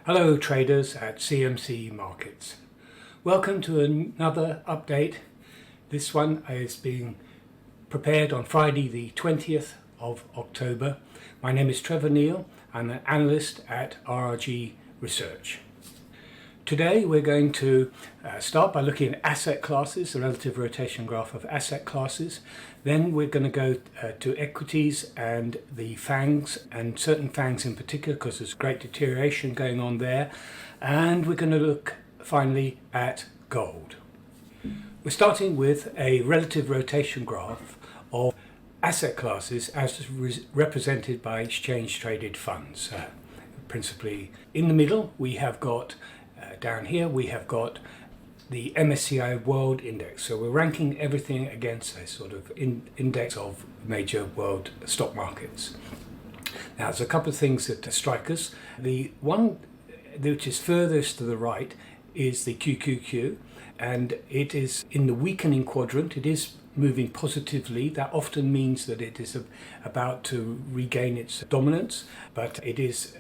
Hello traders at CMC Markets. Welcome to another update. This one is being prepared on Friday the 20th of October. My name is Trevor Neil. I'm an analyst at RRG Research. Today we're going to start by looking at asset classes, the relative rotation graph of asset classes. Then we're going to go to equities and the FANGs, and certain FANGs in particular because there's great deterioration going on there. And we're going to look finally at gold. We're starting with a relative rotation graph of asset classes as represented by exchange traded funds. Principally in the middle we have got down here we have got the MSCI World Index. So we're ranking everything against a sort of index of major world stock markets. Now there's a couple of things that strike us. The one which is furthest to the right is the QQQ, and it is in the weakening quadrant. It is moving positively. That often means that it is about to regain its dominance, but it is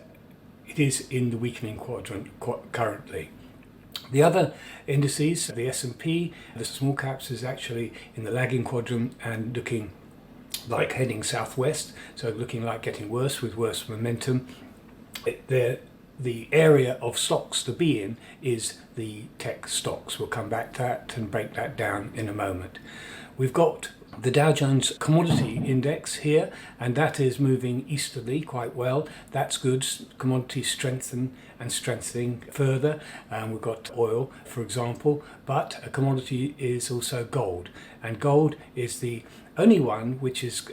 in the weakening quadrant currently. The other indices, the S&P, the small caps, is actually in the lagging quadrant and looking like heading southwest, so looking like getting worse with worse momentum. The area of stocks to be in is the tech stocks. We'll come back to that and break that down in a moment. We've got the Dow Jones Commodity Index here, and that is moving easterly quite well. That's good. Commodities strengthening further. We've got oil, for example, but a commodity is also gold, and gold is the only one which is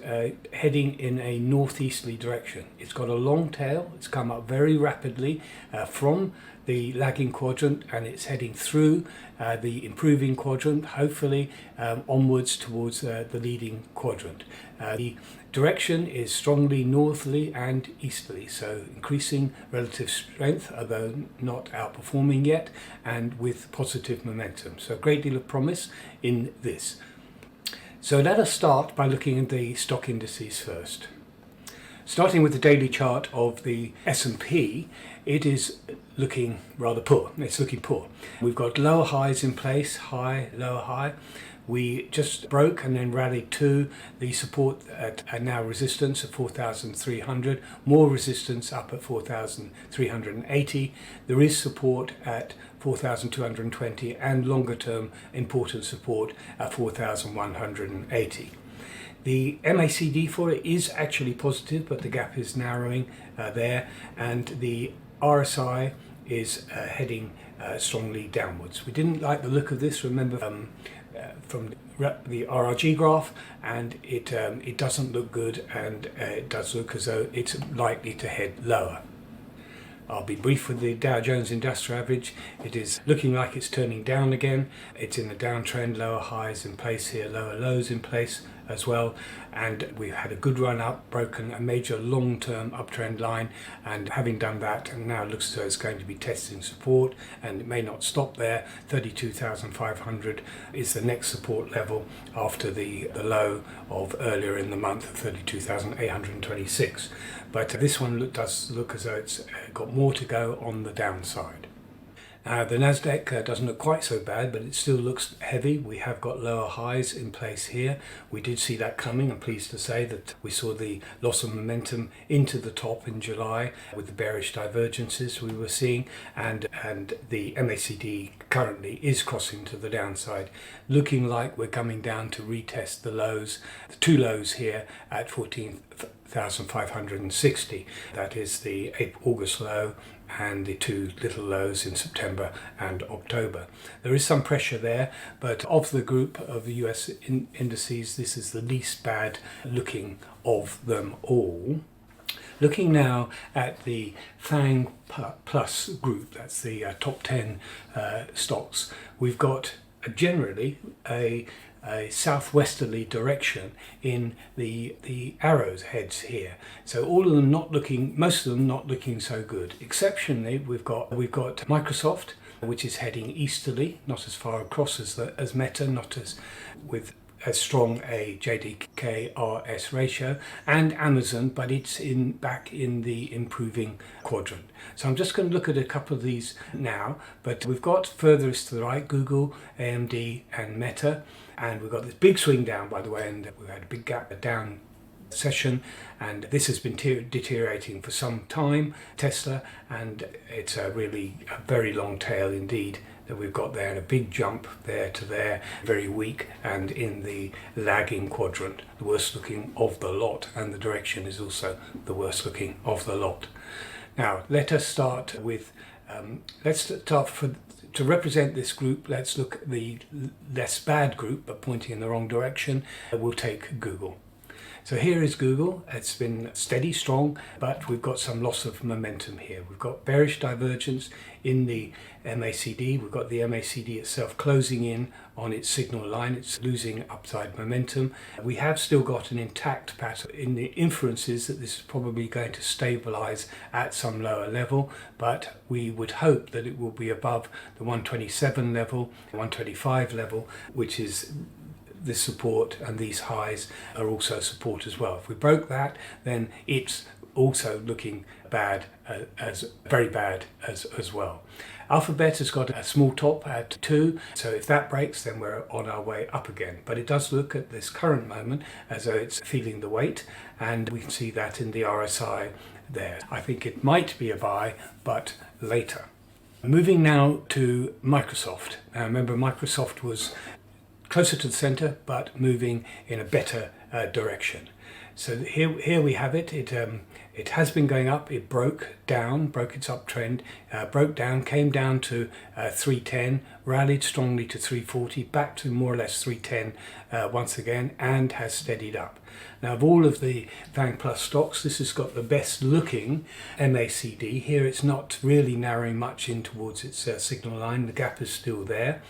heading in a northeasterly direction. It's got a long tail. It's come up very rapidly from the lagging quadrant, and it's heading through the improving quadrant, hopefully onwards towards the leading quadrant. The direction is strongly northerly and easterly, so increasing relative strength, although not outperforming yet, and with positive momentum. So a great deal of promise in this. So let us start by looking at the stock indices first. Starting with the daily chart of the S&P, it is looking rather poor. It's looking poor. We've got lower highs in place, high, lower high. We just broke and then rallied to the support at now resistance at 4,300, more resistance up at 4,380. There is support at 4,220 and longer term important support at 4,180. The MACD for it is actually positive, but the gap is narrowing there, and the RSI is heading strongly downwards. We didn't like the look of this, remember, from the RRG graph, and it doesn't look good, and it does look as though it's likely to head lower. I'll be brief with the Dow Jones Industrial Average. It is looking like it's turning down again. It's in the downtrend, lower highs in place here, lower lows in place as well, and we've had a good run up, broken a major long-term uptrend line, and having done that, and now it looks as though it's going to be testing support, and it may not stop there. 32,500 is the next support level after the low of earlier in the month of 32,826. But this one does look as though it's got more to go on the downside. The Nasdaq doesn't look quite so bad, but it still looks heavy. We have got lower highs in place here. We did see that coming. I'm pleased to say that we saw the loss of momentum into the top in July with the bearish divergences we were seeing, and the MACD currently is crossing to the downside, looking like we're coming down to retest the lows, the two lows here at 14,560. That is the August low and the two little lows in September and October. There is some pressure there, but of the group of the US indices, this is the least bad looking of them all. Looking now at the FANG Plus group, that's the top 10 stocks, we've got generally a southwesterly direction in the arrows heads here. So all of them not looking, most of them not looking so good. Exceptionally, we've got Microsoft, which is heading easterly, not as far across as Meta, not as with as strong a JDK-RS ratio, and Amazon, but it's back in the improving quadrant. So I'm just going to look at a couple of these now, but we've got furthest to the right Google, AMD and Meta, and we've got this big swing down, by the way, and we've had a big gap down session, and this has been deteriorating for some time, Tesla, and it's really a very long tail indeed that we've got there, and a big jump there to there, very weak and in the lagging quadrant, the worst looking of the lot, and the direction is also the worst looking of the lot. Now let us start with to represent this group, let's look at the less bad group but pointing in the wrong direction. We'll take Google. So here is Google. It's been steady, strong, but we've got some loss of momentum here. We've got bearish divergence in the MACD. We've got the MACD itself closing in on its signal line. It's losing upside momentum. We have still got an intact pattern in the inferences that this is probably going to stabilize at some lower level, but we would hope that it will be above the 127 level, 125 level, which is this support, and these highs are also support as well. If we broke that, then it's also looking bad, very bad as well. Alphabet has got a small top at 2, so if that breaks, then we're on our way up again. But it does look at this current moment as though it's feeling the weight, and we can see that in the RSI there. I think it might be a buy, but later. Moving now to Microsoft. Now remember, Microsoft was closer to the center, but moving in a better direction. So here we have it. It has been going up. It broke its uptrend, broke down, came down to 310, rallied strongly to 340, back to more or less 310 once again, and has steadied up. Now, of all of the FANG Plus stocks, this has got the best looking MACD. Here it's not really narrowing much in towards its signal line. The gap is still there.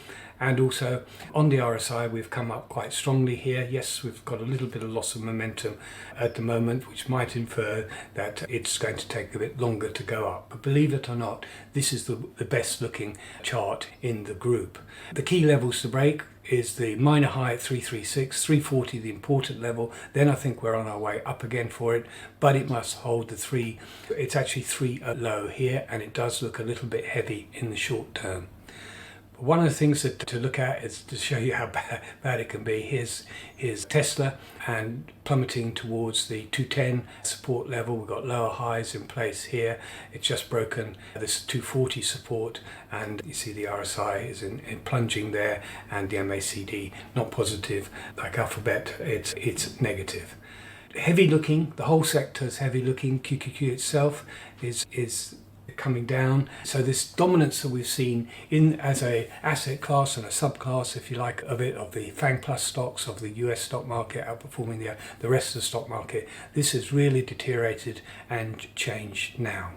And also on the RSI, we've come up quite strongly here. Yes, we've got a little bit of loss of momentum at the moment, which might infer that it's going to take a bit longer to go up. But believe it or not, this is the best looking chart in the group. The key levels to break is the minor high at 336, 340 the important level. Then I think we're on our way up again for it, but it must hold the 3. It's actually 3 low here, and it does look a little bit heavy in the short term. One of the things to look at is to show you how bad it can be. Here's Tesla, and plummeting towards the 210 support level. We've got lower highs in place here. It's just broken this 240 support, and you see the RSI is in plunging there, and the MACD not positive. Like Alphabet, it's negative. Heavy looking, the whole sector is heavy looking. QQQ itself is coming down. So this dominance that we've seen in as a asset class and a subclass, if you like, of the FANG Plus stocks of the US stock market outperforming the rest of the stock market, this has really deteriorated and changed now.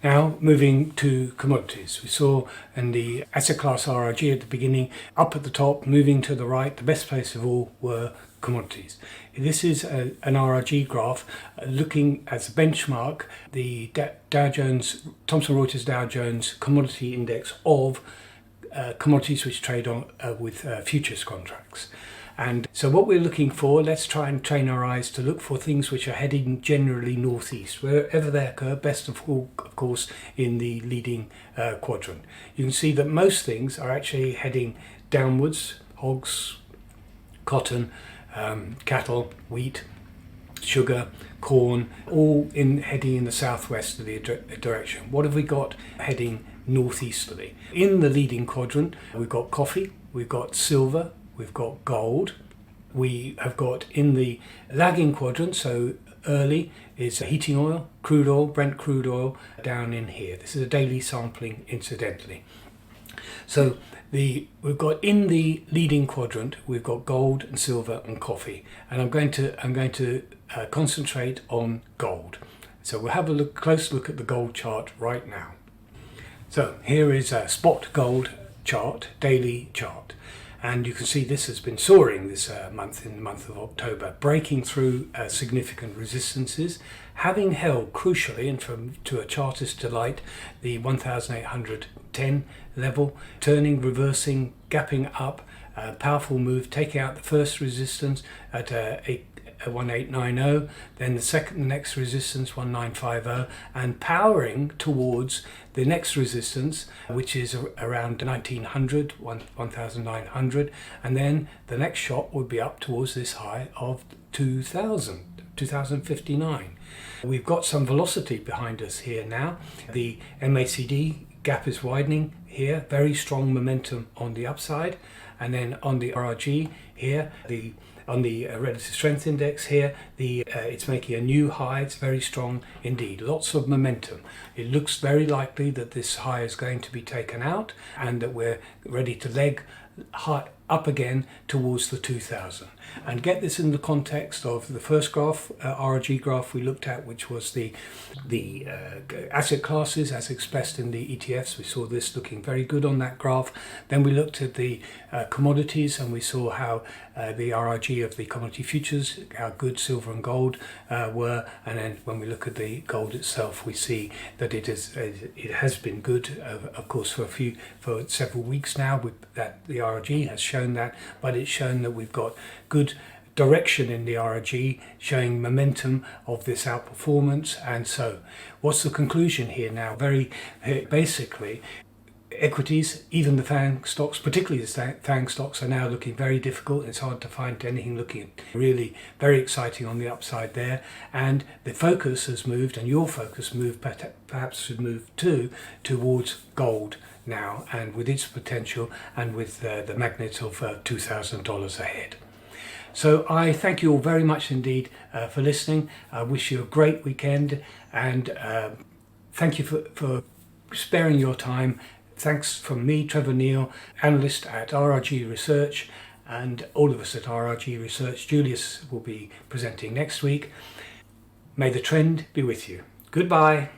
Now moving to commodities. We saw in the asset class RRG at the beginning, up at the top, moving to the right. The best place of all were commodities. This is an RRG graph looking as a benchmark, the Dow Jones, Thomson Reuters Dow Jones commodity index of commodities which trade on with futures contracts. And so what we're looking for, let's try and train our eyes to look for things which are heading generally northeast, wherever they occur, best of all, of course, in the leading quadrant. You can see that most things are actually heading downwards: hogs, cotton, cattle, wheat, sugar, corn, all heading in the southwesterly direction. What have we got heading northeasterly? In the leading quadrant, we've got coffee, we've got silver, we've got gold. We have got in the lagging quadrant, so early, is heating oil, crude oil, Brent crude oil down in here. This is a daily sampling, incidentally. So we've got in the leading quadrant, we've got gold and silver and coffee, and I'm going to concentrate on gold. So we'll have a close look at the gold chart right now. So here is a spot gold chart, daily chart. And you can see this has been soaring this month, in the month of October, breaking through significant resistances, having held crucially, and to a chartist delight, the 1,810 level, turning, reversing, gapping up, powerful move, taking out the first resistance at 1890, then the next resistance 1950, and powering towards the next resistance, which is around 1900, 1900, and then the next shot would be up towards this high of 2059. We've got some velocity behind us here now. The MACD gap is widening here, very strong momentum on the upside, and then on the RRG here, on the relative strength index here, it's making a new high. It's very strong indeed, lots of momentum. It looks very likely that this high is going to be taken out and that we're ready to leg high up again towards the 2000. And get this in the context of the first graph, RRG graph we looked at, which was the asset classes as expressed in the ETFs. We saw this looking very good on that graph. Then we looked at the commodities, and we saw how the RRG of the commodity futures, how good silver and gold were. And then when we look at the gold itself, we see that it has been good, of course, for several weeks now. That the RRG has shown that, but it's shown that we've got good direction in the RRG, showing momentum of this outperformance. And so what's the conclusion here now? Very basically, equities, even the FANG stocks, particularly the FANG stocks, are now looking very difficult. It's hard to find anything looking really very exciting on the upside there. And the focus has moved, and your focus moved, perhaps should move towards gold now, and with its potential and with the magnet of $2,000 ahead. So I thank you all very much indeed for listening. I wish you a great weekend, and thank you for sparing your time. Thanks from me, Trevor Neil, analyst at RRG Research, and all of us at RRG Research. Julius will be presenting next week. May the trend be with you. Goodbye.